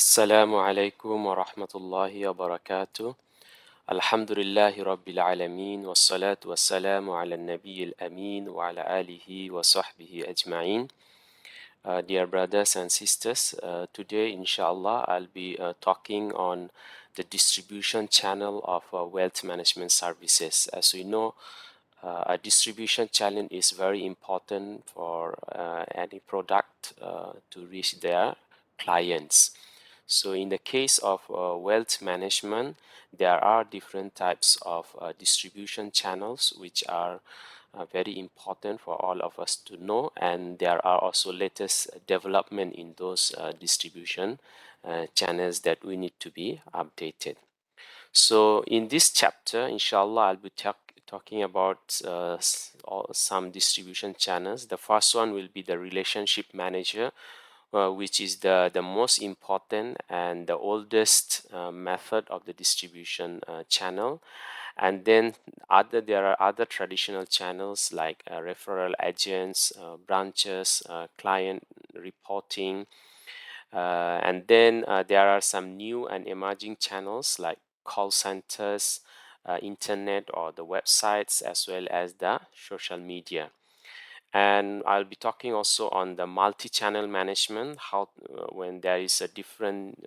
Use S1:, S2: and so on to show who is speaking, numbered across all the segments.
S1: السلام عليكم ورحمة الله وبركاته. الحمد لله رب العالمين والصلاة والسلام على النبي الأمين وعلى آله وصحبه أجمعين. Dear brothers and sisters, today inshallah I'll be talking on the distribution channel of wealth management services. As we know, a distribution channel is very important for any product to reach their clients. So in the case of wealth management, there are different types of distribution channels which are very important for all of us to know, and there are also latest development in those distribution channels that we need to be updated. So in this chapter, inshallah, I'll be talking about some distribution channels. The first one will be the relationship manager, which is the most important and the oldest method of the distribution channel. And then there are other traditional channels like referral agents, branches, client reporting, and then there are some new and emerging channels like call centers, internet or the websites, as well as the social media. And I'll be talking also on the multi-channel management, how when there is a different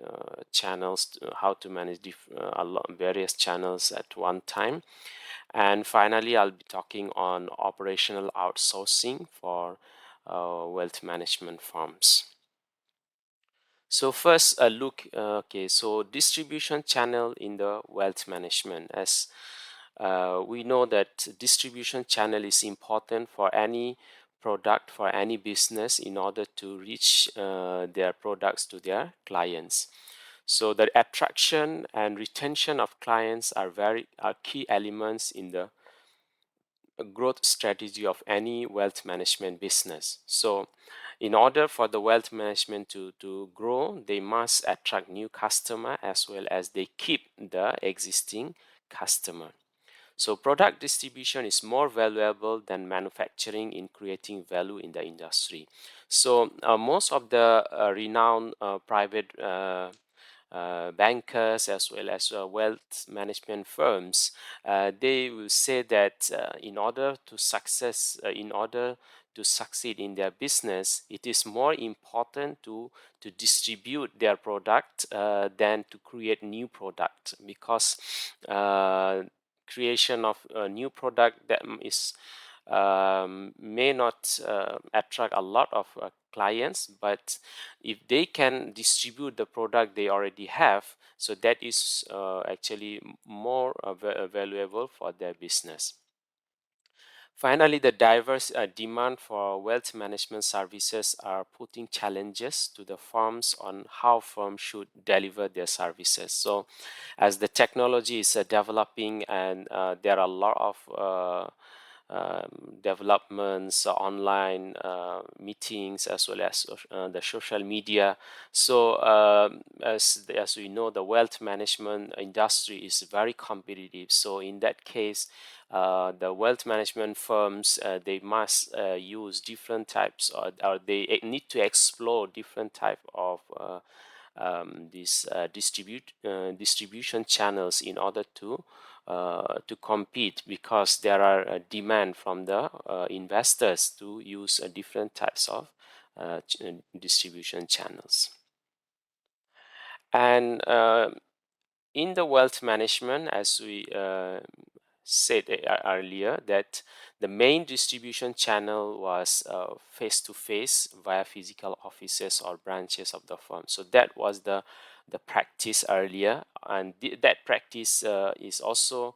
S1: channels, how to manage various channels at one time. And finally, I'll be talking on operational outsourcing for wealth management firms. So first, a look. Okay, so distribution channel in the wealth management. As we know that distribution channel is important for any product, for any business, in order to reach their products to their clients. So the attraction and retention of clients are key elements in the growth strategy of any wealth management business. So in order for the wealth management to grow, they must attract new customer as well as they keep the existing customer. So product distribution is more valuable than manufacturing in creating value in the industry. So most of the renowned private bankers as well as wealth management firms, they will say that in order to succeed in their business, it is more important to distribute their product than to create new product, because creation of a new product that is may not attract a lot of clients, but if they can distribute the product they already have, so that is actually more valuable for their business. Finally, the diverse demand for wealth management services are putting challenges to the firms on how firms should deliver their services. So as the technology is developing, and there are a lot of developments, online meetings, as well as the social media. So as we know, the wealth management industry is very competitive. So in that case, the wealth management firms, they must use different types, or they need to explore different type of these distribution channels in order to compete, because there are a demand from the investors to use different types of distribution channels. And in the wealth management, as we said earlier, that the main distribution channel was face-to-face via physical offices or branches of the firm. So that was the practice earlier, and that practice is also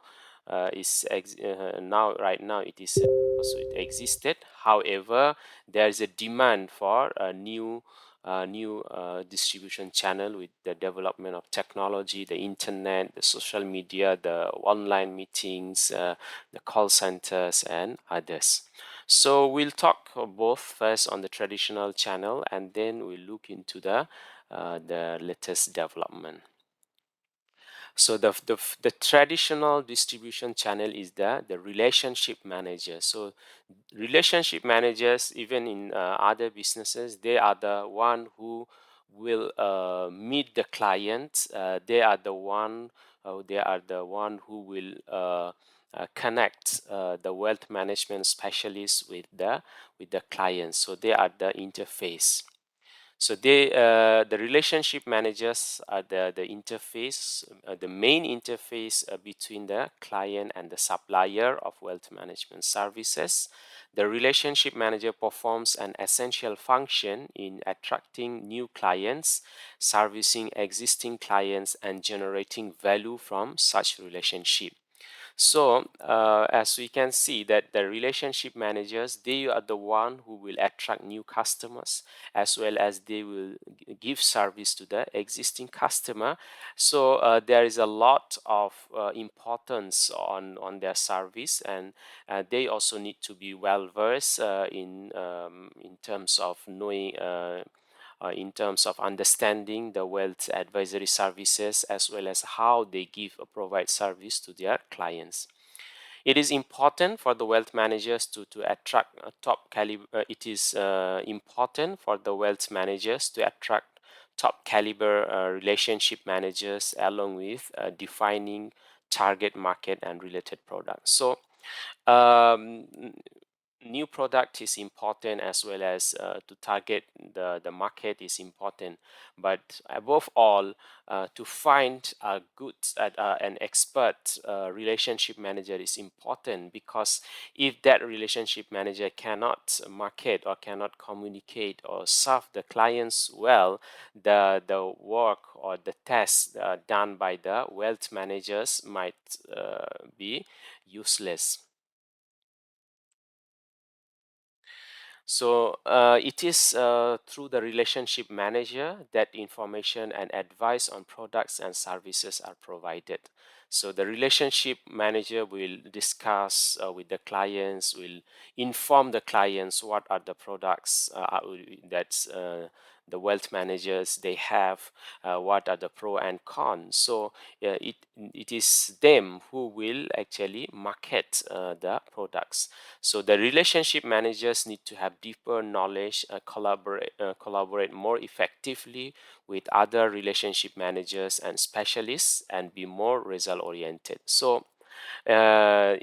S1: now right now it is also it existed. However, there is a demand for a new distribution channel with the development of technology, the internet, the social media, the online meetings, the call centers, and others. So we'll talk both first on the traditional channel, and then we'll look into the latest development. So the traditional distribution channel is the relationship manager. So relationship managers, even in other businesses, they are the one who will meet the client. They are the one who will connect the wealth management specialists with the clients. So they are the interface. So the relationship managers are the interface, the main interface between the client and the supplier of wealth management services. The relationship manager performs an essential function in attracting new clients, servicing existing clients, and generating value from such relationship. So as we can see that the relationship managers, they are the one who will attract new customers, as well as they will give service to the existing customer. So there is a lot of importance on their service, and they also need to be well versed in terms of knowing in terms of understanding the wealth advisory services, as well as how they give or provide service to their clients. It is important for the wealth managers to attract a top caliber. It is important for the wealth managers to attract top caliber relationship managers, along with defining target market and related products. So um, new product is important, as well as to target the market is important, but above all to find a good an expert relationship manager is important, because if that relationship manager cannot market or cannot communicate or serve the clients well, the work or the tasks done by the wealth managers might be useless. So it is through the relationship manager that information and advice on products and services are provided. So the relationship manager will discuss with the clients, will inform the clients what are the products that the wealth managers they have, what are the pro and cons. So it is them who will actually market the products. So the relationship managers need to have deeper knowledge, collaborate more effectively with other relationship managers and specialists, and be more result oriented. So uh,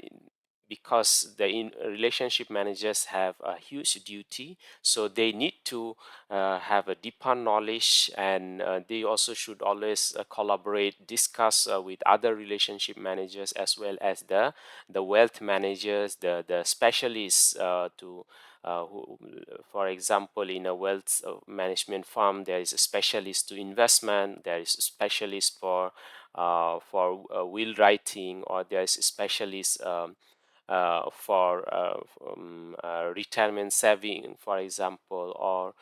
S1: because the relationship managers have a huge duty, so they need to have a deeper knowledge, and they also should always collaborate, discuss with other relationship managers, as well as the wealth managers, the specialists for example, in a wealth management firm, there is a specialist to investment, there is a specialist for will writing, or there is a specialist for retirement saving, for example, or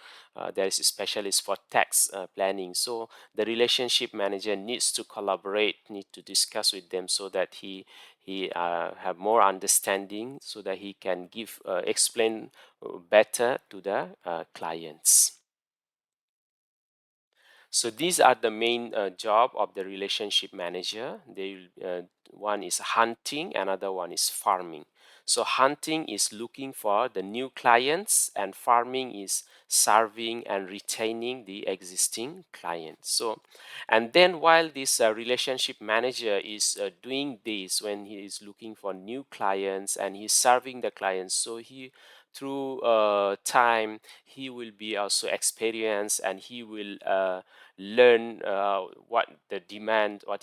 S1: there is a specialist for tax planning. So the relationship manager needs to collaborate, need to discuss with them, so that he have more understanding, so that he can give explain better to the clients. So these are the main job of the relationship manager. One is hunting, another one is farming. So hunting is looking for the new clients, and farming is serving and retaining the existing clients. So, and then while this relationship manager is doing this, when he is looking for new clients and he's serving the clients, so he through time he will be also experienced, and he will learn what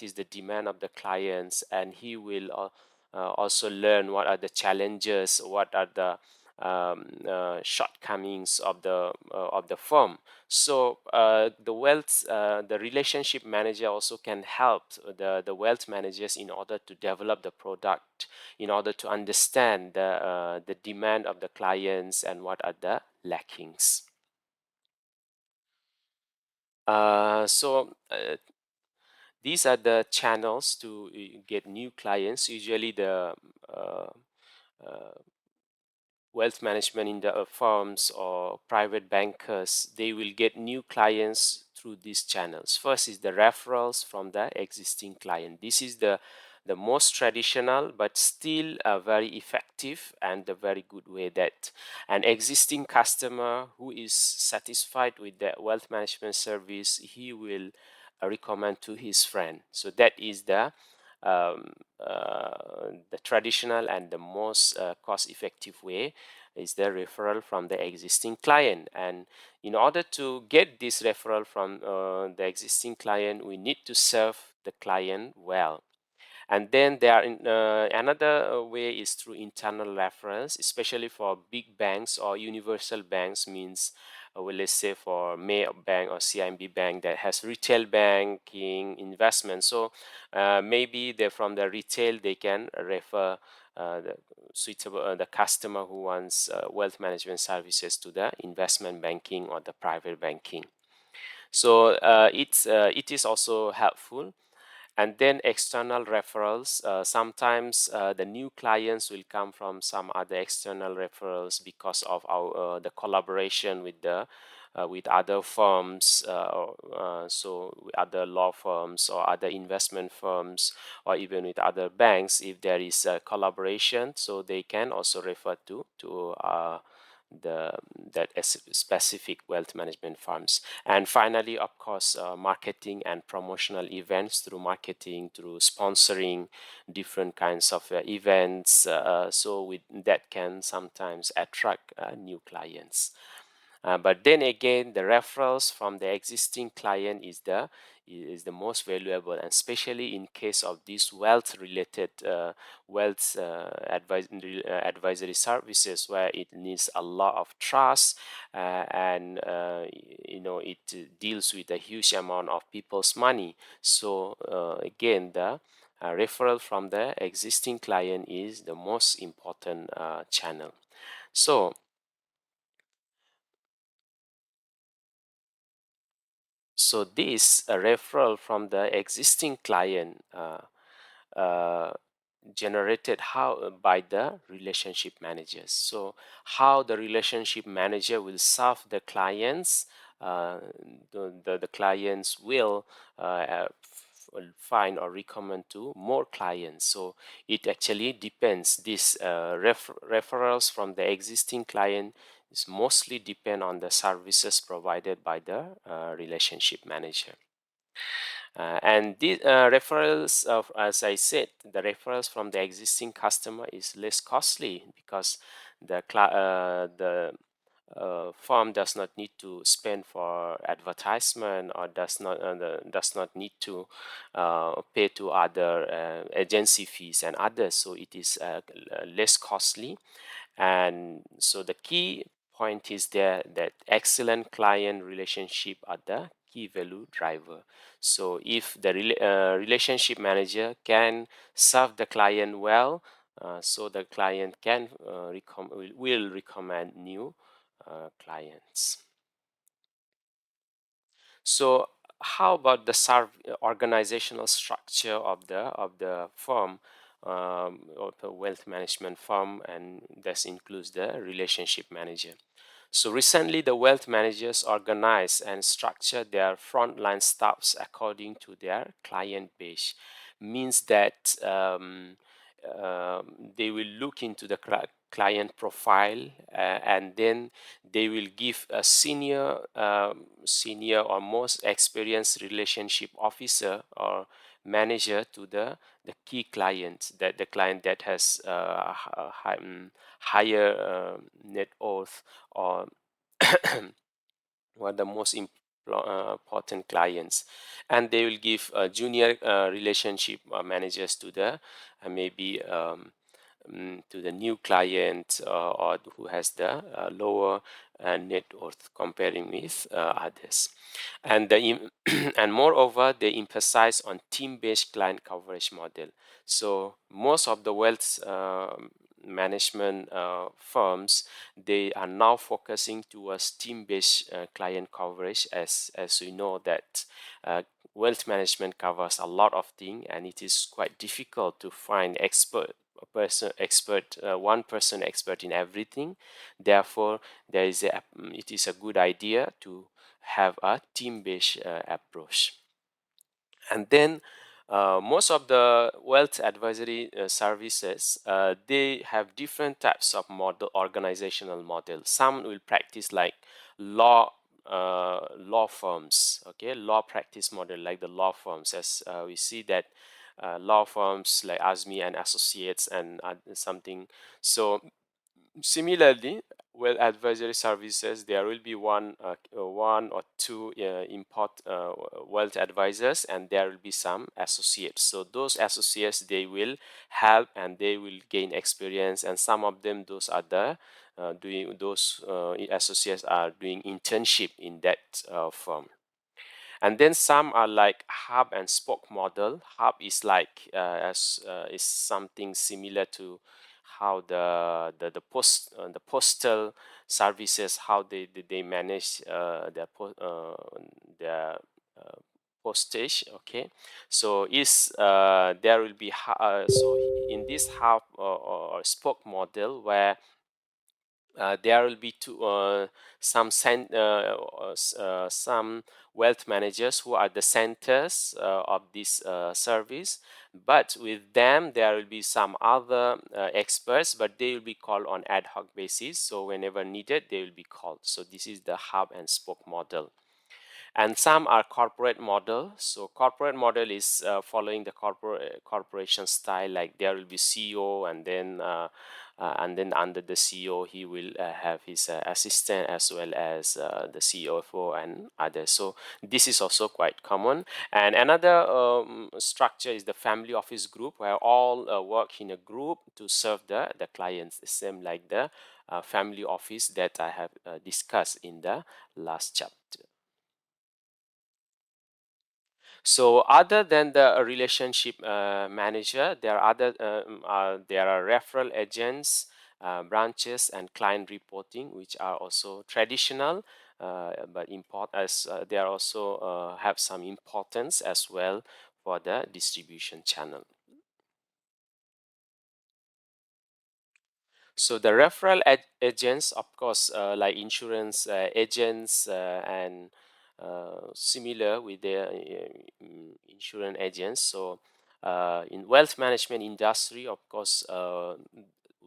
S1: is the demand of the clients, and he will also learn what are the challenges, what are the shortcomings of the firm. So the relationship manager also can help the wealth managers in order to develop the product, in order to understand the demand of the clients and what are the lackings. So these are the channels to get new clients. Usually the uh, uh, wealth management in the firms or private bankers, they will get new clients through these channels. First is the referrals from the existing client. This is the the most traditional but still very effective and a very good way that an existing customer who is satisfied with the wealth management service, he will recommend to his friend. So that is um, the traditional and the most cost effective way is the referral from the existing client. And in order to get this referral from the existing client, we need to serve the client well. And then there are another way is through internal reference, especially for big banks or universal banks, means well, let's say for May Bank or CIMB Bank that has retail banking investment. So maybe they from the retail they can refer the suitable the customer who wants wealth management services to the investment banking or the private banking. So it is also helpful. And then external referrals. Sometimes the new clients will come from some other external referrals because of our the collaboration with other firms, so with other law firms or other investment firms, or even with other banks. If there is a collaboration, so they can also refer to the specific wealth management firms. And finally, of course, marketing and promotional events through marketing, through sponsoring different kinds of events. So with that can sometimes attract new clients. But then again, the referrals from the existing client is the most valuable, and especially in case of these wealth related advisory services where it needs a lot of trust, and it deals with a huge amount of people's money. So again, the referral from the existing client is the most important channel. So this referral from the existing client uh, generated how by the relationship managers. So how the relationship manager will serve the clients, uh, the clients will find or recommend to more clients. So it actually depends. This referrals from the existing client is mostly depend on the services provided by the relationship manager. And the referrals of, as I said, the referrals from the existing customer is less costly because the firm does not need to spend for advertisement, or does not need to pay to other agency fees and others. So it is less costly. And so the key point is there that excellent client relationship are the key value driver. So if the relationship manager can serve the client well, so the client can will recommend new clients. So how about the organizational structure of the firm, or the wealth management firm, and this includes the relationship manager. So recently, the wealth managers organize and structure their frontline staffs according to their client base. Means that they will look into the client profile, and then they will give a senior or most experienced relationship officer or manager to the key clients, that the client that has higher net worth, or what the most important clients. And they will give junior relationship managers to the maybe to the new client, or who has the lower net worth comparing with others. And and moreover, they emphasize on team-based client coverage model. So most of the wealth management firms, they are now focusing towards team-based client coverage, as we know that wealth management covers a lot of things, and it is quite difficult to find one person expert in everything. Therefore, it is a good idea to have a team-based approach. And then Most of the wealth advisory services, they have different types of model, organizational model. Some will practice like law law firms, okay, law practice model like the law firms, as we see that law firms like Azmi and Associates and something. So similarly, well, advisory services, there will be one or two import wealth advisors, and there will be some associates. So those associates, they will help and they will gain experience, and some of them, those are the doing those associates are doing internship in that firm. And then some are like hub and spoke model. Hub is like as is something similar to how the postal services, how they manage their postage. Okay, so is there will be so in this hub or spoke model where there will be some wealth managers who are the centers of this service, but with them there will be some other experts, but they will be called on ad hoc basis. So whenever needed, they will be called. So this is the hub and spoke model. And some are corporate model. So corporate model is following the corporation style, like there will be CEO, and then under the CEO he will have his assistant as well as the CFO and others. So this is also quite common. And another structure is the family office group, where all work in a group to serve the clients, the same like the family office that I have discussed in the last chapter. So other than the relationship manager, there are referral agents, branches, and client reporting, which are also traditional, but they are also have some importance as well for the distribution channel. So the referral agents, of course, like insurance agents and similar with the insurance agents. So in wealth management industry, of course,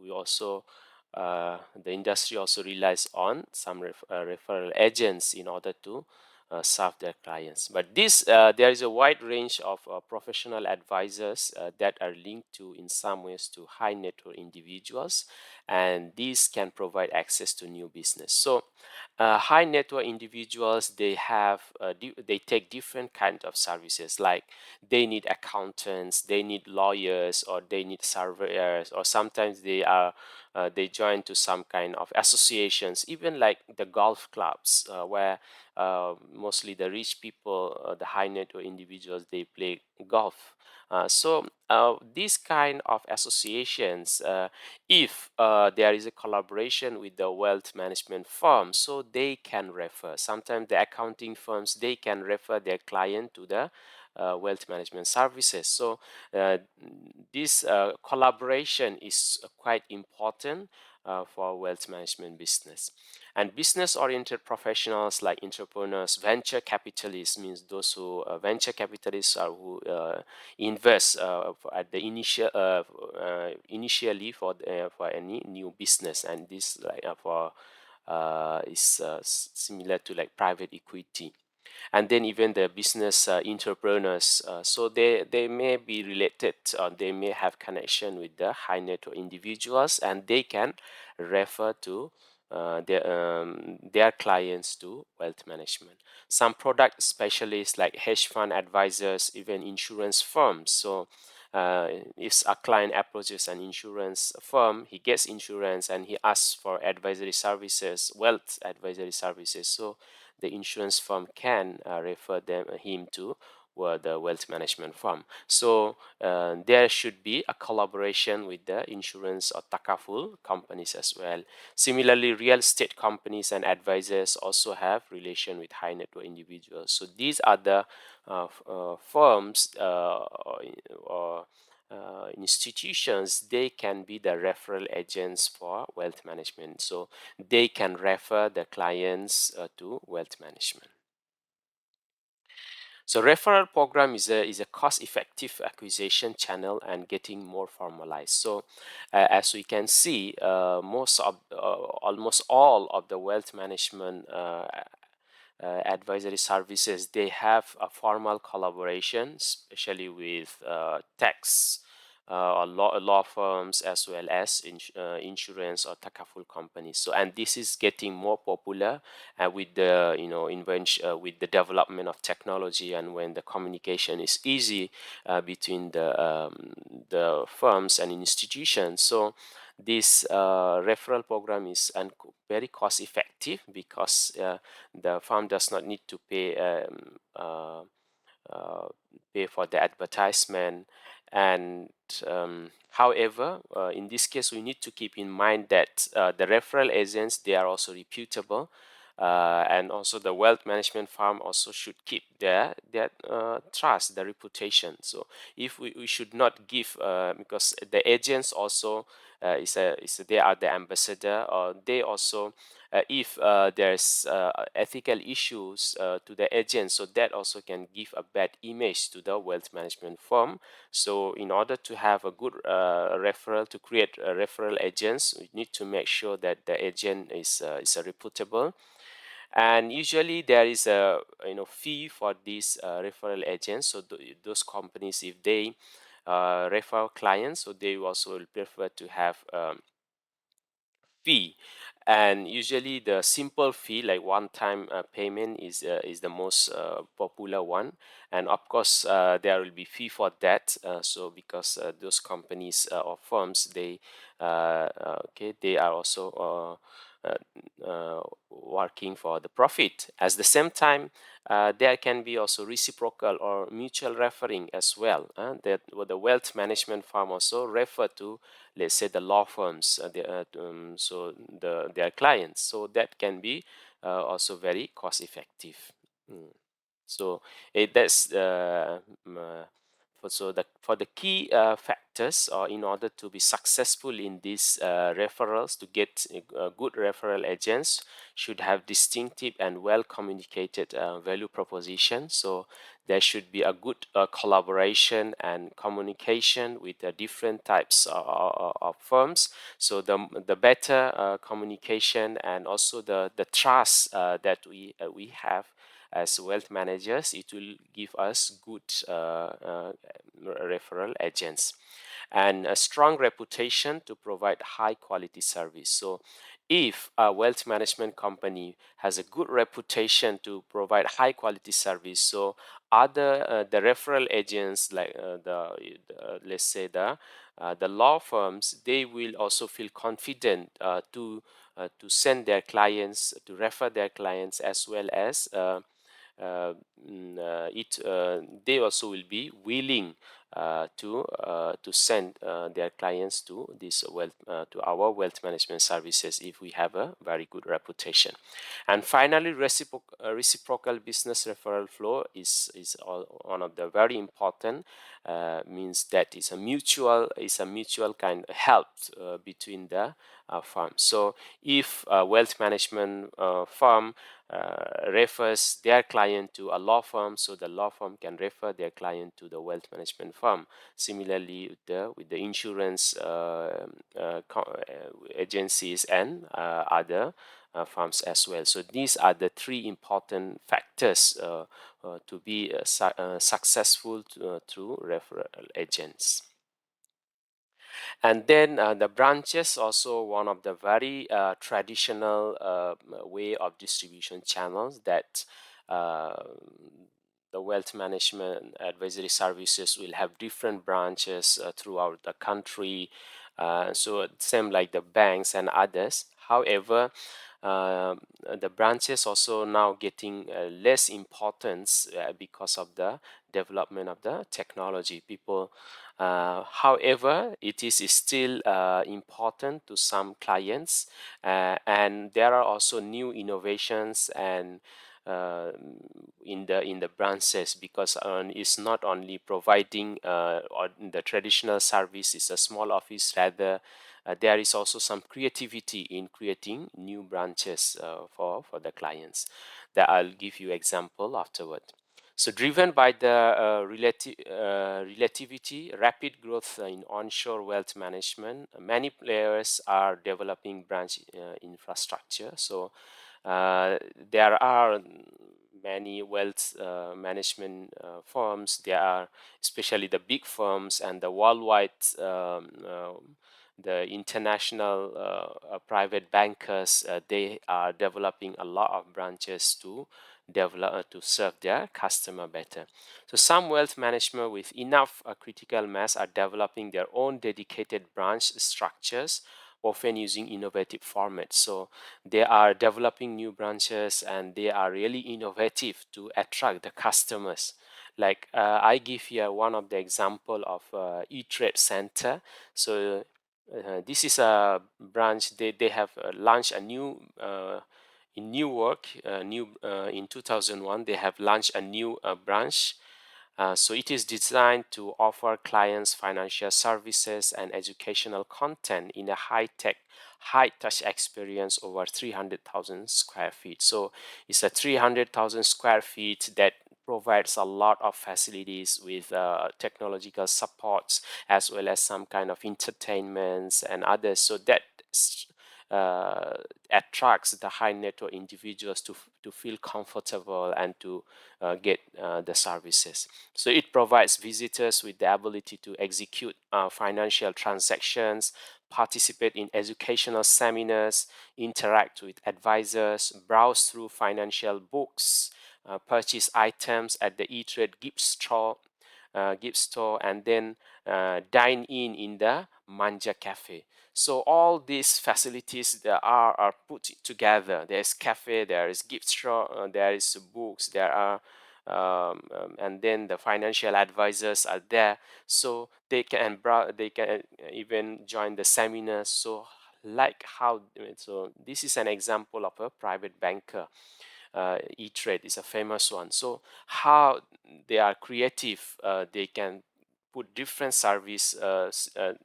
S1: we also the industry also relies on some referral agents in order to serve their clients. But there is a wide range of professional advisors that are linked to, in some ways, to high net worth individuals, and these can provide access to new business. So high net worth individuals, they take different kind of services, like they need accountants, they need lawyers, or they need surveyors, or sometimes they join to some kind of associations, even like the golf clubs, where mostly the rich people, the high net worth individuals, they play golf. These kind of associations, if there is a collaboration with the wealth management firm, so they can refer. Sometimes the accounting firms, they can refer their client to the wealth management services. So this collaboration is quite important for wealth management business. And business-oriented professionals like entrepreneurs, venture capitalists, means those who venture capitalists are who invest at the initially for any new business, and this like for is similar to like private equity. And then even the business entrepreneurs, so they may be related, or they may have connection with the high net worth individuals, and they can refer to their clients to wealth management. Some product specialists like hedge fund advisors, even insurance firms. So if a client approaches an insurance firm, he gets insurance and he asks for advisory services, wealth advisory services. So the insurance firm can refer him to the wealth management firm. So there should be a collaboration with the insurance or takaful companies as well. Similarly, real estate companies and advisors also have relation with high net worth individuals. So these are the firms or institutions. They can be the referral agents for wealth management. So they can refer the clients to wealth management. So referral program is a cost-effective acquisition channel and getting more formalized. So as we can see, almost all of the wealth management advisory services, they have a formal collaboration, especially with tax or law firms, as well as insurance or takaful companies. So, and this is getting more popular with the invention, with the development of technology, and when the communication is easy between the firms and institutions. So this referral program is very cost effective, because the firm does not need to uh, pay for the advertisement. And however, in this case, we need to keep in mind that the referral agents, they are also reputable, and also the wealth management firm also should keep their trust, the reputation. So if we should not give, because the agents also they are the ambassador, or they also if there's ethical issues to the agent, so that also can give a bad image to the wealth management firm. So in order to have a good referral, to create referral agents, we need to make sure that the agent is a reputable. And usually there is a fee for these referral agents. So those companies, if they refer clients, so they also will prefer to have fee. And usually the simple fee, like one time payment, is the most popular one. And of course there will be fee for that, so because those companies or firms, they are also working for the profit. At the same time, there can be also reciprocal or mutual referring as well, that the wealth management firm also refer to, let's say, the law firms, their clients. So that can be also very cost effective. Mm. So that's for the key factors, or in order to be successful in these referrals, to get good referral agents should have distinctive and well communicated value proposition. So there should be a good collaboration and communication with the different types of firms. So the better communication, and also the trust that we have as wealth managers, it will give us good referral agents. And a strong reputation to provide high quality service. So if a wealth management company has a good reputation to provide high quality service, so other the referral agents, like let's say the law firms, they will also feel confident to send their clients, to refer their clients, as well as uh, they also will be willing to send their clients to this wealth to our wealth management services, if we have a very good reputation. And finally, reciprocal business referral flow is one of the very important, means that it's a mutual kind of help between the firms. So if a wealth management firm refers their client to a law firm, so the law firm can refer their client to the wealth management firm. Similarly, with the insurance agencies and other firms as well. So these are the three important factors to be successful through referral agents. And then the branches, also one of the very traditional way of distribution channels, that uh, the wealth management advisory services will have different branches throughout the country. So same like the banks and others. However, the branches also now getting less importance because of the development of the technology. However, it is still important to some clients, and there are also new innovations and uh, in the branches, because it's not only providing or the traditional service is a small office. Rather, there is also some creativity in creating new branches for the clients. That I'll give you example afterward. So driven by the relativity, rapid growth in onshore wealth management, many players are developing branch infrastructure. So there are many wealth management firms. There are especially the big firms and the worldwide, the international private bankers. They are developing a lot of branches to develop to serve their customer better. So some wealth management with enough critical mass are developing their own dedicated branch structures, often using innovative formats. So they are developing new branches and they are really innovative to attract the customers. Like I give here one of the example of e-trade center. So this is a branch. They have launched a new in Newark, in 2001. They have launched a new branch. So it is designed to offer clients financial services and educational content in a high-tech, high-touch experience over 300,000 square feet. So it's a 300,000 square feet that provides a lot of facilities with technological supports as well as some kind of entertainments and others. So that uh, attracts the high net worth individuals to feel comfortable and to get the services. So it provides visitors with the ability to execute financial transactions, participate in educational seminars, interact with advisors, browse through financial books, purchase items at the e-trade gift store, and then dine in the Manja Cafe. So all these facilities that are put together. There is cafe, there is gift store, there is books, there are and then the financial advisors are there, so they can even join the seminars. So like how so this is an example of a private banker. E-Trade is a famous one. So how they are creative, they can put different service,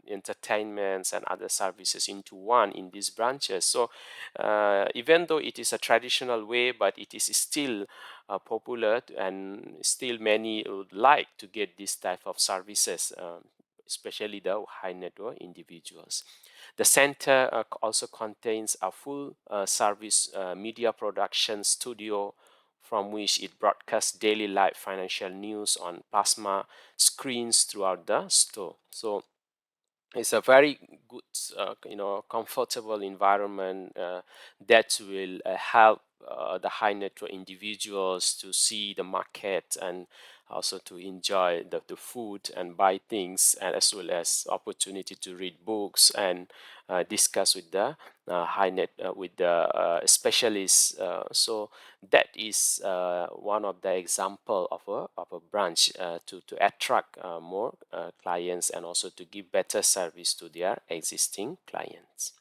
S1: entertainments and other services into one in these branches. So even though it is a traditional way, but it is still popular, and still many would like to get this type of services, especially the high net worth individuals. The center also contains a full service media production studio from which it broadcasts daily live financial news on plasma screens throughout the store. So it's a very good, comfortable environment that will help the high net worth individuals to see the market and also to enjoy the food and buy things, and as well as opportunity to read books and discuss with the with the specialists. So that is one of the example of a branch to attract more clients and also to give better service to their existing clients.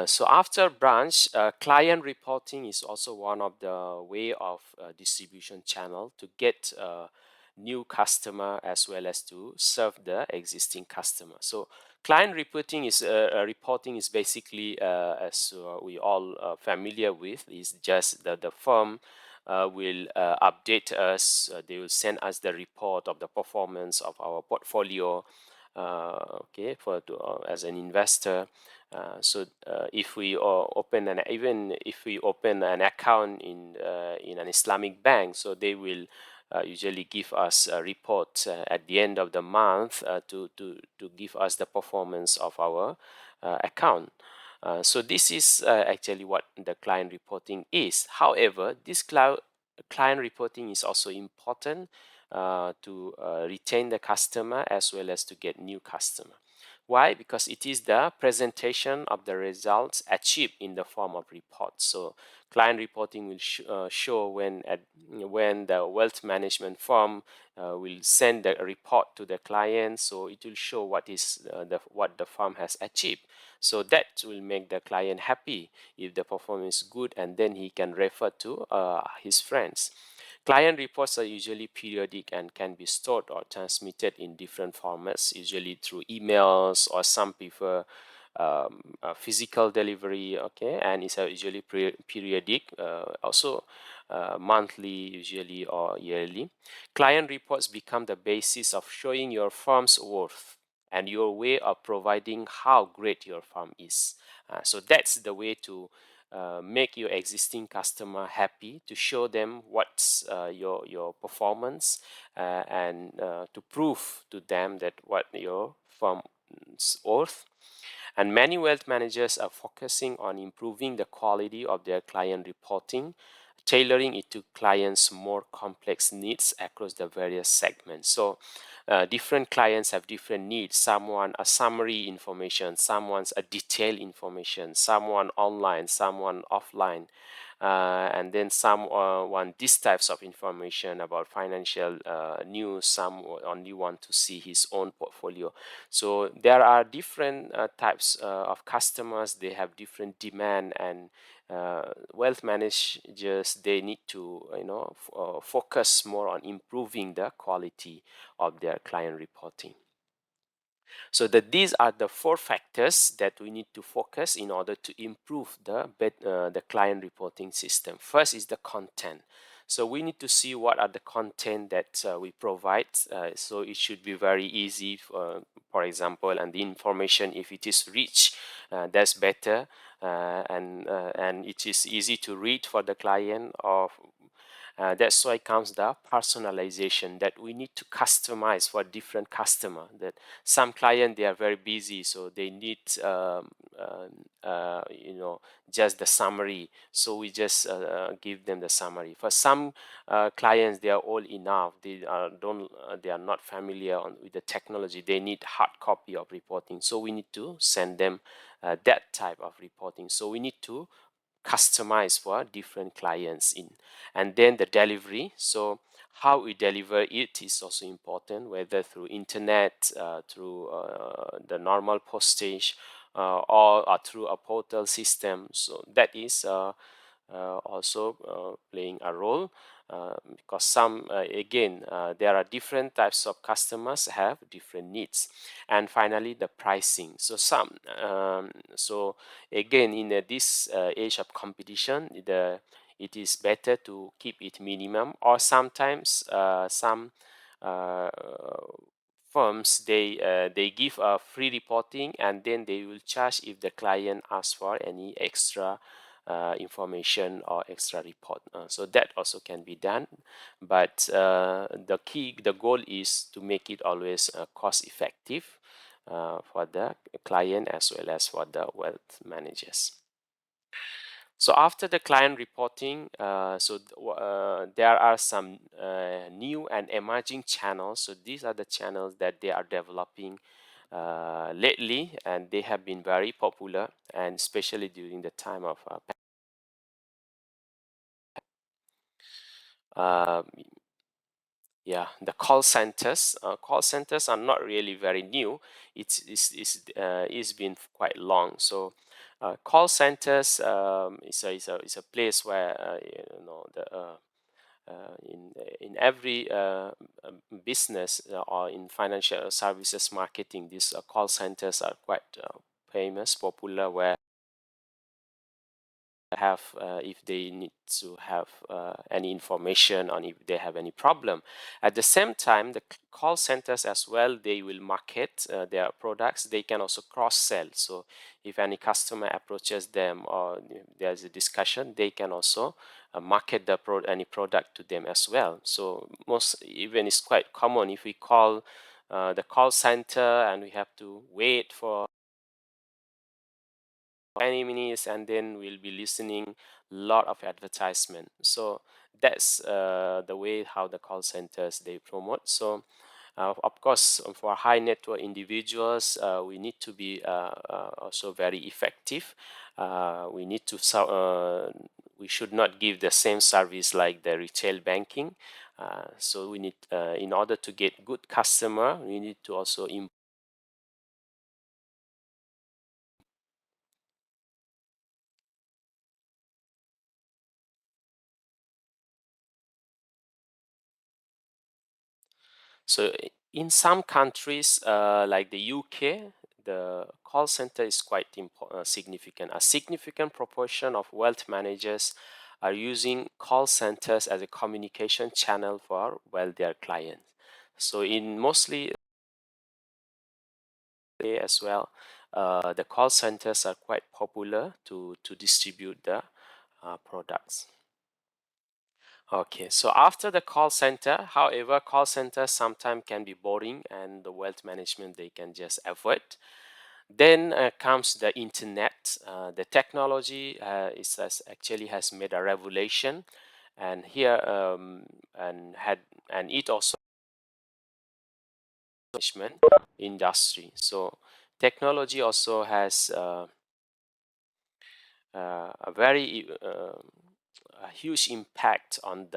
S1: So after branch, client reporting is also one of the way of distribution channel to get new customer as well as to serve the existing customer. So client reporting is basically, as we all familiar with, is just the firm will update us. They will send us the report of the performance of our portfolio. Okay, as an investor. If we open an even if we open an account in an Islamic bank, so they will usually give us a report at the end of the month to give us the performance of our account. So this is actually what the client reporting is. However, this client reporting is also important to retain the customer as well as to get new customer. Why? Because it is the presentation of the results achieved in the form of reports. So client reporting will show when the wealth management firm will send the report to the client. So it will show what the firm has achieved. So that will make the client happy if the performance is good, and then he can refer to his friends. Client reports are usually periodic and can be stored or transmitted in different formats, usually through emails, or some prefer physical delivery. Okay, and it's usually periodic. Also, monthly usually or yearly. Client reports become the basis of showing your firm's worth and your way of providing how great your firm is. So that's the way to make your existing customer happy, to show them what's your performance, and to prove to them that what your firm's worth. And many wealth managers are focusing on improving the quality of their client reporting, tailoring it to clients' more complex needs across the various segments. So different clients have different needs. Some want a summary information, some wants a detailed information, some want online, some want offline. And then some want these types of information about financial news. Some only want to see his own portfolio. So there are different types of customers. They have different demand, and wealth managers, they need to focus more on improving the quality of their client reporting. So that these are the four factors that we need to focus in order to improve the client reporting system. First is the content. So we need to see what are the content that we provide. So it should be very easy, for example, and the information, if it is rich, that's better, and it is easy to read for the client. Or that's why comes the personalization, that we need to customize for different customer. That some client, they are very busy, so they need just the summary, so we just give them the summary. For some clients, they are old enough, they are not familiar with the technology, they need hard copy of reporting, so we need to send them that type of reporting. So we need to customize for different clients in. And then the delivery, so how we deliver it is also important, whether through internet, through the normal postage, or through a portal system. So that is also playing a role, because some again, there are different types of customers have different needs. And finally, the pricing. So so again, in this age of competition, it is better to keep it minimum, or sometimes some uh, firms, they give a free reporting, and then they will charge if the client asks for any extra information or extra report. So that also can be done, but the goal is to make it always cost effective for the client as well as for the wealth managers. So after the client reporting, there are some new and emerging channels. So these are the channels that they are developing lately, and they have been very popular, and especially during the time of the call centers. Call centers are not really very new. It's been quite long. So call centers is a place where in every business or in financial services marketing, these call centers are quite famous, popular, where have if they need to have any information on if they have any problem. At the same time, the call centers as well, they will market their products. They can also cross sell. So if any customer approaches them or there's a discussion, they can also market any product to them as well. So most even it's quite common if we call the call center and we have to wait for 20 minutes, and then we'll be listening a lot of advertisement. So that's the way how the call centers they promote. So of course, for high net worth individuals, we need to be also very effective. We need to we should not give the same service like the retail banking. So we need, in order to get good customer, we need to also improve. So in some countries, like the UK, the call center is quite significant. A significant proportion of wealth managers are using call centers as a communication channel for, well, their clients. So in mostly as well, the call centers are quite popular to distribute the products. Okay, so after the call center, however, call centers sometimes can be boring and the wealth management they can just avoid. Then comes the internet. The technology actually has made a revolution, and here and it also management industry. So technology also has a very a huge impact on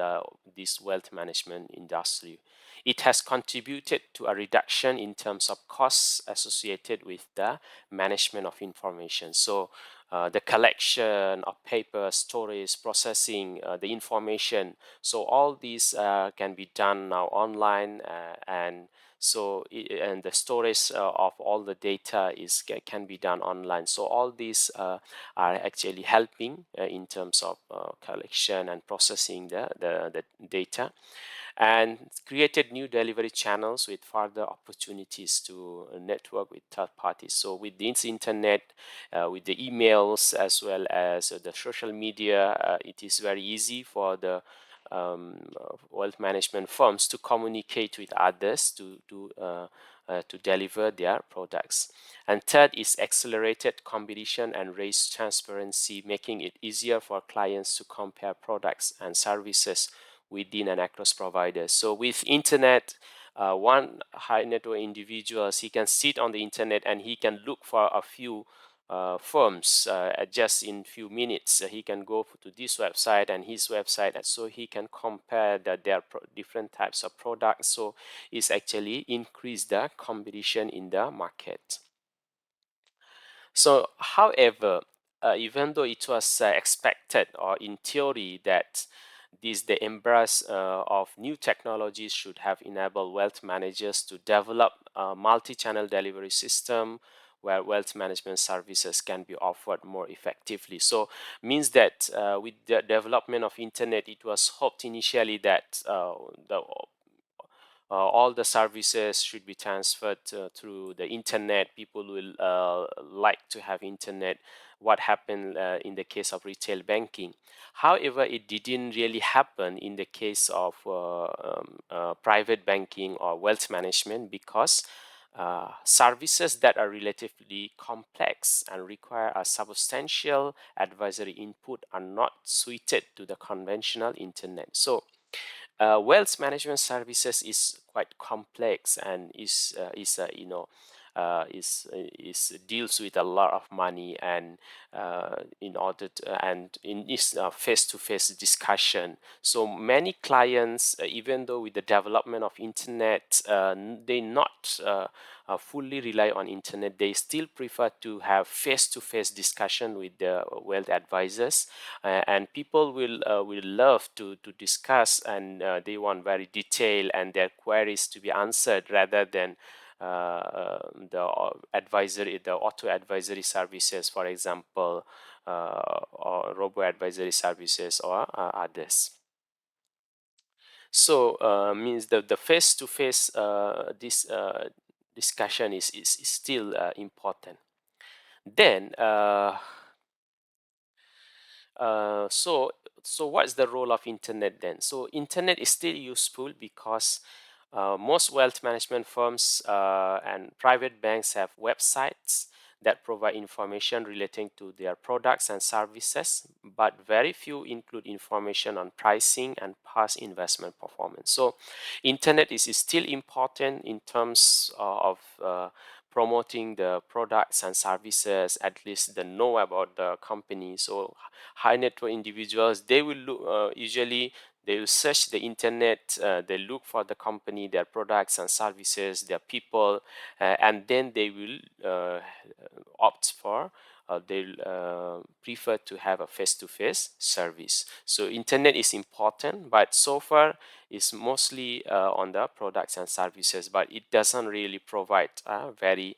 S1: this wealth management industry. It has contributed to a reduction in terms of costs associated with the management of information. So the collection of paper, storage, processing the information. So all these can be done now online, and the storage of all the data can be done online. So all these are actually helping in terms of collection and processing the data, and created new delivery channels with further opportunities to network with third parties. So with this internet, with the emails as well as the social media, it is very easy for the wealth management firms to communicate with others to deliver their products. And third is accelerated competition and raised transparency, making it easier for clients to compare products and services within and across providers. So with internet, one high net worth individuals, he can sit on the internet and he can look for a few firms just in few minutes. He can go to this website and his website, and so he can compare their different types of products. So it's actually increased the competition in the market. So, however, even though it was expected or in theory that the embrace of new technologies should have enabled wealth managers to develop a multi-channel delivery system where wealth management services can be offered more effectively. So means that with the development of internet, it was hoped initially that all the services should be transferred through the internet. People will like to have internet. What happened in the case of retail banking? However, it didn't really happen in the case of private banking or wealth management, because services that are relatively complex and require a substantial advisory input are not suited to the conventional internet. So wealth management services is quite complex and is deals with a lot of money, and in order to, and in this face-to-face discussion. So many clients, even though with the development of internet, they not fully rely on internet. They still prefer to have face-to-face discussion with the wealth advisors, and people will love to discuss, and they want very detailed and their queries to be answered, rather than the advisory, the auto advisory services, for example, or robo advisory services, or others. So means the face to face this discussion is still important. Then so what's the role of internet then? So internet is still useful because most wealth management firms and private banks have websites that provide information relating to their products and services, but very few include information on pricing and past investment performance. So internet is still important in terms of promoting the products and services, at least they know about the company. So high net worth individuals, they will look, usually they will search the internet, they look for the company, their products and services, their people, and then they will opt for, they'll prefer to have a face-to-face service. So internet is important, but so far it's mostly on the products and services, but it doesn't really provide very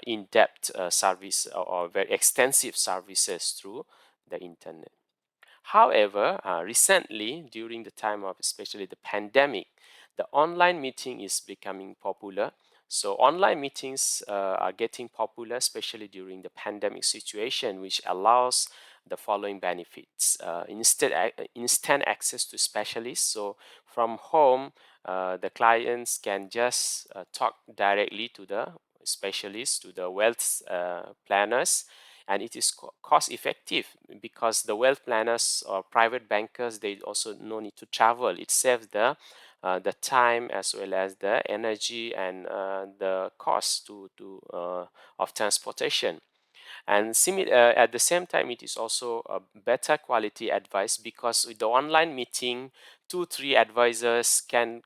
S1: in-depth service or very extensive services through the internet. However, recently, during the time of especially the pandemic, the online meeting is becoming popular. So online meetings are getting popular, especially during the pandemic situation, which allows the following benefits. Instant access to specialists. So from home, the clients can just talk directly to the specialists, to the wealth planners, and it is cost effective because the wealth planners or private bankers, they also no need to travel. It saves the time as well as the energy and the cost of transportation. And at the same time, it is also a better quality advice because with the online meeting, two, three advisors can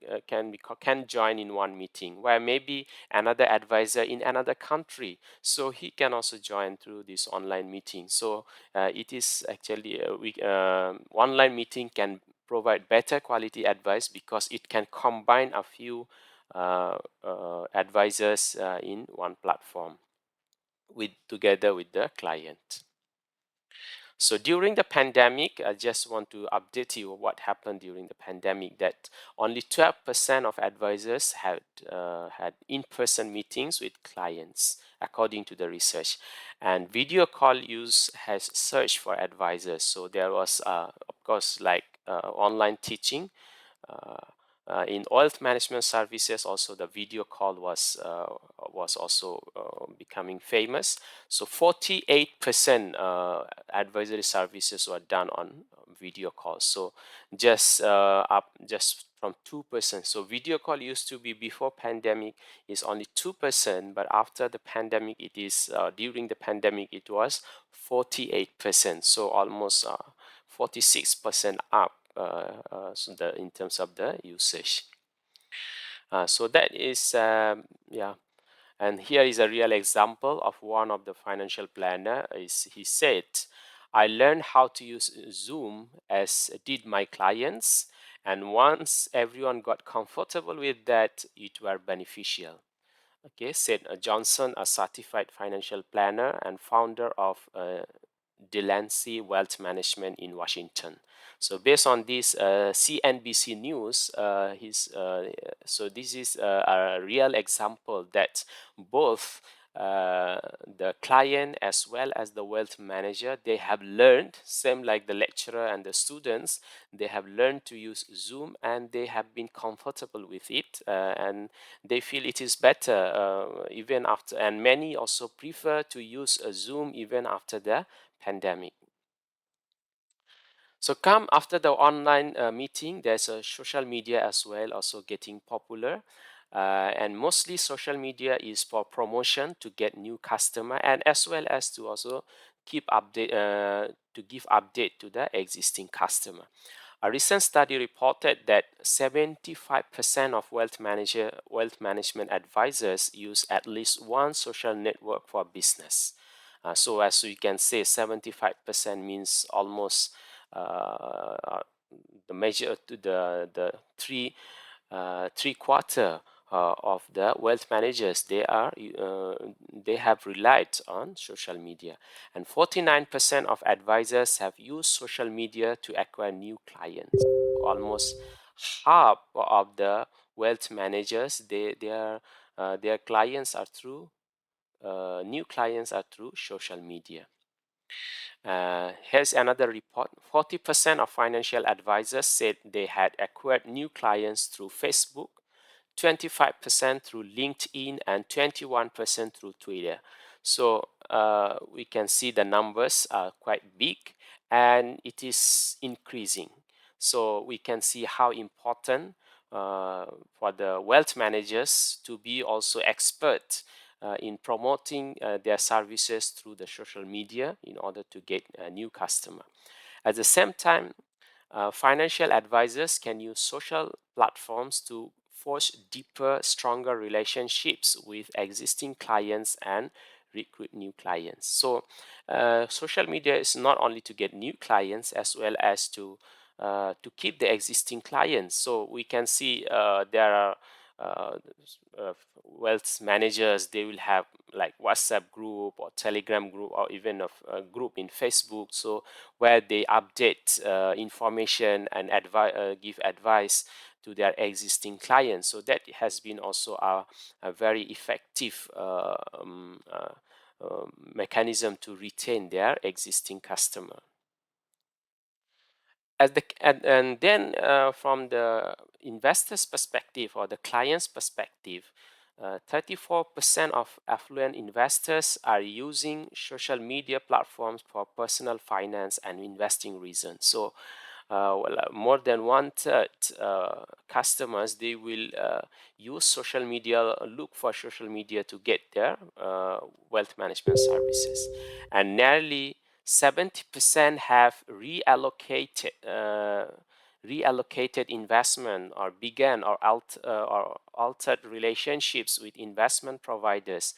S1: join in one meeting, where maybe another advisor in another country, so he can also join through this online meeting. So it is actually online meeting can provide better quality advice because it can combine a few advisors in one platform together with the client. So during the pandemic, I just want to update you what happened during the pandemic, that only 12% of advisors had in-person meetings with clients, according to the research. And video call use has surged for advisors. So there was, of course, like online teaching. Uh, in wealth management services, also the video call was also becoming famous. So 48% advisory services were done on video calls. So just from 2%. So video call used to be before pandemic is only 2%, but after the pandemic, it is during the pandemic it was 48%. So almost 46% up in terms of the usage. So that is yeah. And here is a real example of one of the financial planner. He said, I learned how to use Zoom as did my clients, and once everyone got comfortable with that, it were beneficial. Okay, said Johnson, a certified financial planner and founder of Delancey Wealth Management in Washington. So based on this CNBC news, so this is a real example that both the client as well as the wealth manager, they have learned, same like the lecturer and the students, they have learned to use Zoom and they have been comfortable with it, and they feel it is better even after, and many also prefer to use Zoom even after the pandemic. So come after the online meeting, there's a social media as well, also getting popular. And mostly social media is for promotion to get new customer and as well as to also keep update to give update to the existing customer. A recent study reported that 75% of wealth management advisors use at least one social network for business. So as you can say, 75% means almost the measure to the three quarter of the wealth managers, they have relied on social media, and 49% of advisors have used social media to acquire new clients. Almost half of the wealth managers, their clients are through new clients are through social media. Here's another report. 40% of financial advisors said they had acquired new clients through Facebook, 25% through LinkedIn, and 21% through Twitter. So we can see the numbers are quite big and it is increasing. So we can see how important for the wealth managers to be also expert in promoting their services through the social media in order to get a new customer. At the same time, financial advisors can use social platforms to forge deeper, stronger relationships with existing clients and recruit new clients. So, social media is not only to get new clients as well as to keep the existing clients. So we can see there are uh, wealth managers, they will have like WhatsApp group or Telegram group or even a group in Facebook, so where they update information and give advice to their existing clients. So that has been also a very effective mechanism to retain their existing customer. And then from the investor's perspective or the client's perspective, 34% of affluent investors are using social media platforms for personal finance and investing reasons. So more than one third customers, they will use social media, look for social media to get their wealth management services, and nearly 70% have reallocated investment or began or altered relationships with investment providers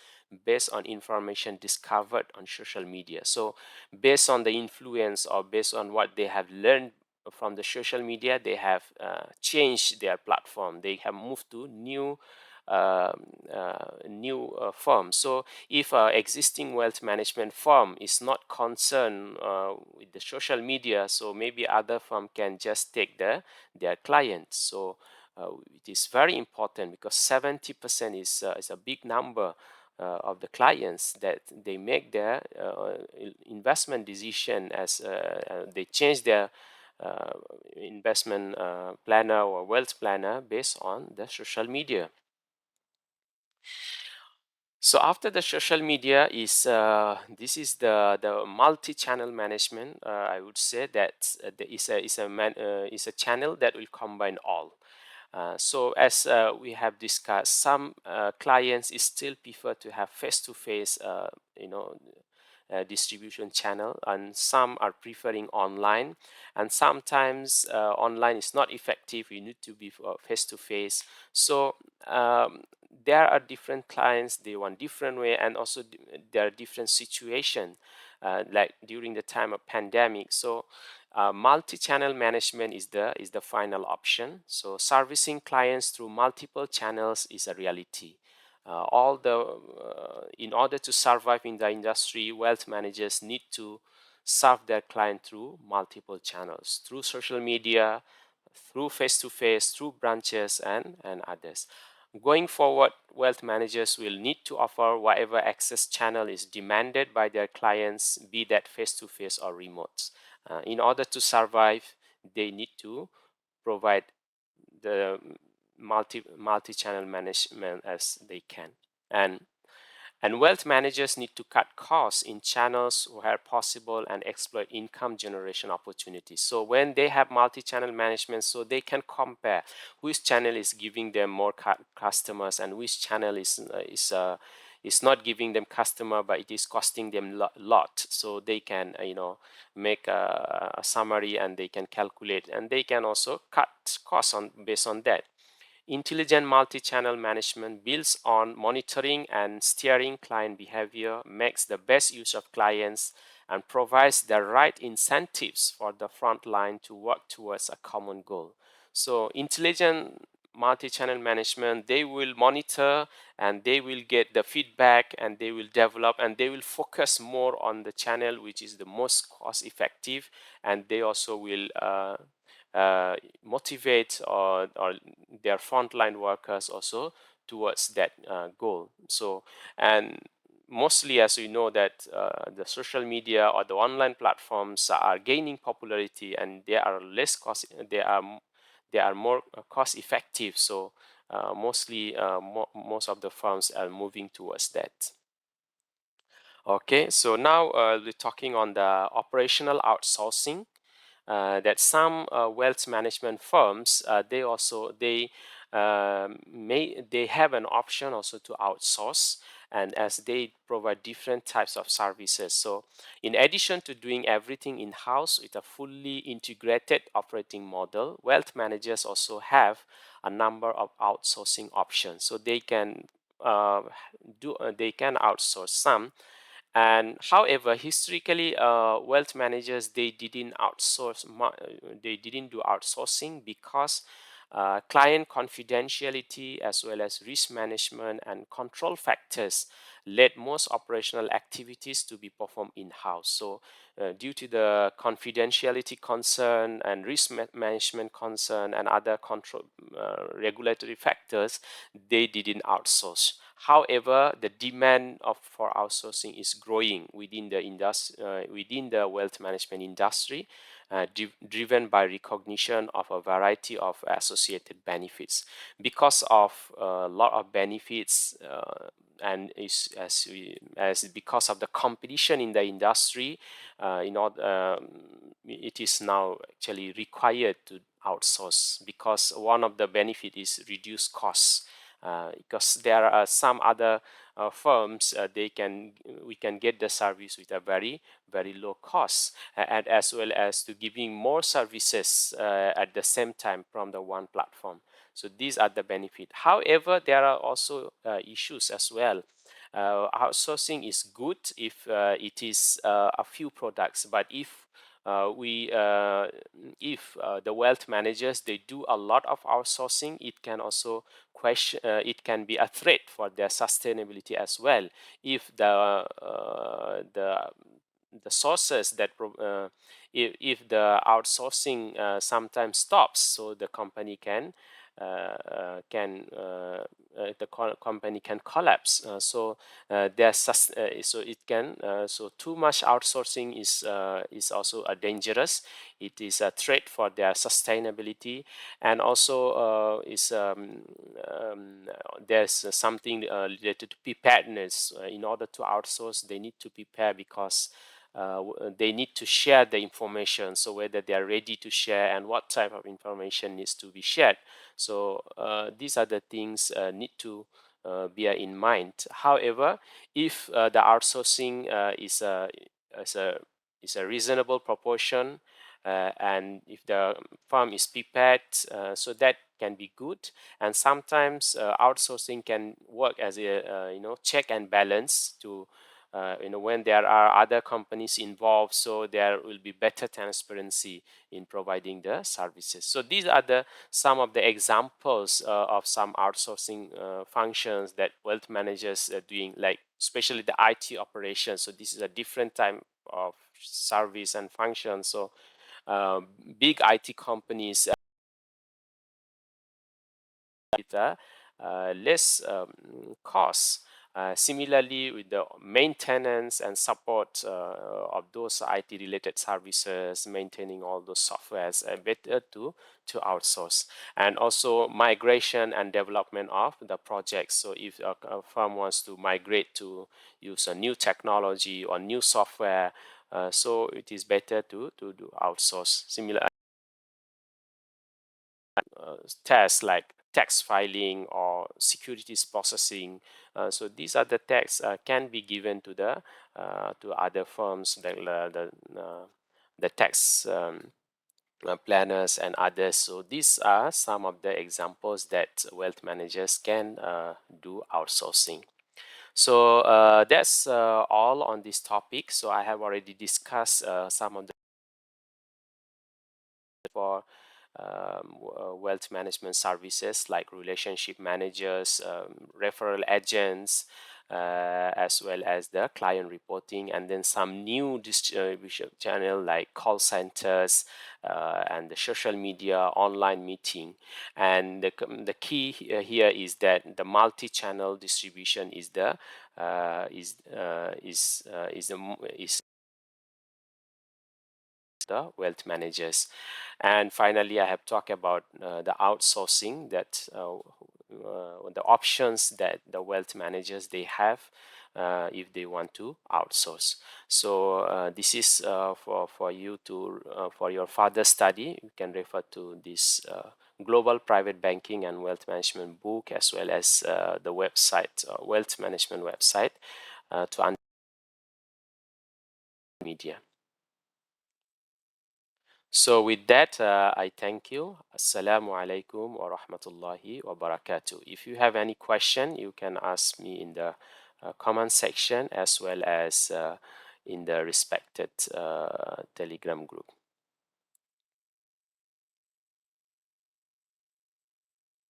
S1: based on information discovered on social media. So based on the influence or based on what they have learned from the social media, they have changed their platform. They have moved to new firm. So if an existing wealth management firm is not concerned with the social media, so maybe other firm can just take their clients. So it is very important because 70% is a big number of the clients that they make their investment decision as they change their uh, investment planner or wealth planner based on the social media. So after the social media is this is the multi-channel management. I would say that there is a channel that will combine all. So as we have discussed, some clients is still prefer to have face-to-face, you know, distribution channel, and some are preferring online, and sometimes online is not effective. You need to be face-to-face. So there are different clients, they want different way, and also there are different situation, like during the time of pandemic. So multi-channel management is the final option. So servicing clients through multiple channels is a reality. In order to survive in the industry, wealth managers need to serve their client through multiple channels, through social media, through face-to-face, through branches, and others. Going forward, wealth managers will need to offer whatever access channel is demanded by their clients, be that face-to-face or remote. In order to survive, they need to provide the multi-channel management as they can. And and wealth managers need to cut costs in channels where possible and exploit income generation opportunities. So when they have multi-channel management, so they can compare which channel is giving them more customers and which channel is not giving them customer, but it is costing them lot. So they can make a summary, and they can calculate, and they can also cut costs on based on that. Intelligent multi-channel management builds on monitoring and steering client behavior, makes the best use of clients, and provides the right incentives for the front line to work towards a common goal. So intelligent multi-channel management, they will monitor and they will get the feedback, and they will develop, and they will focus more on the channel which is the most cost effective, and they also will motivate or their frontline workers also towards that goal. So, and mostly, as we know, that the social media or the online platforms are gaining popularity, and they are less cost, they are more cost effective. So mostly most of the firms are moving towards that. Okay, so now we're talking on the operational outsourcing. That some wealth management firms, they have an option also to outsource, and as they provide different types of services. So in addition to doing everything in-house with a fully integrated operating model, wealth managers also have a number of outsourcing options. So uh, they can outsource some. And however, historically, wealth managers, they didn't do outsourcing because Client confidentiality as well as risk management and control factors led most operational activities to be performed in-house. So due to the confidentiality concern and risk management concern and other control regulatory factors, they didn't outsource. However, the demand for outsourcing is growing within the wealth management industry, driven by recognition of a variety of associated benefits. Because of a lot of benefits, and is as because of the competition in the industry, it is now actually required to outsource, because one of the benefit is reduced costs. Because there are some other firms, we can get the service with a very low cost, and as well as to giving more services at the same time from the one platform. So these are the benefit. However, there are also issues as well. Outsourcing is good if it is a few products, but if the wealth managers, they do a lot of outsourcing, it can also it can be a threat for their sustainability as well. If the sources that if the outsourcing sometimes stops, so the company company can collapse. So it can so too much outsourcing is also a dangerous. It is a threat for their sustainability, and also there's something related to preparedness. In order to outsource, they need to prepare, because they need to share the information, so whether they are ready to share and what type of information needs to be shared. So these are the things need to bear in mind. However, if the outsourcing is a is a reasonable proportion, and if the firm is prepared, so that can be good. And sometimes outsourcing can work as a check and balance to when there are other companies involved, so there will be better transparency in providing the services. So these are some of the examples of some outsourcing functions that wealth managers are doing, like especially the IT operations. So this is a different type of service and function. So big IT companies with less costs. Similarly, with the maintenance and support of those IT related services, maintaining all those softwares, better to outsource. And also migration and development of the projects. So if a firm wants to migrate to use a new technology or new software, so it is better to do outsource. Similar tasks like tax filing or securities processing. So these are the tasks can be given to the to other firms, like the tax planners and others. So these are some of the examples that wealth managers can do outsourcing. So that's all on this topic. So I have already discussed some of the for wealth management services, like relationship managers, referral agents, as well as the client reporting, and then some new distribution channel like call centers and the social media, online meeting. And the key here is that the multi-channel distribution is the is the wealth managers. And finally, I have talked about the outsourcing, that the options that the wealth managers they have if they want to outsource. So this is for you to for your further study. You can refer to this global private banking and wealth management book, as well as the website, wealth management website, to understand media. So with that, I thank you. Assalamu alaikum wa rahmatullahi wa barakatuh. If you have any question, you can ask me in the comment section, as well as in the respected Telegram group.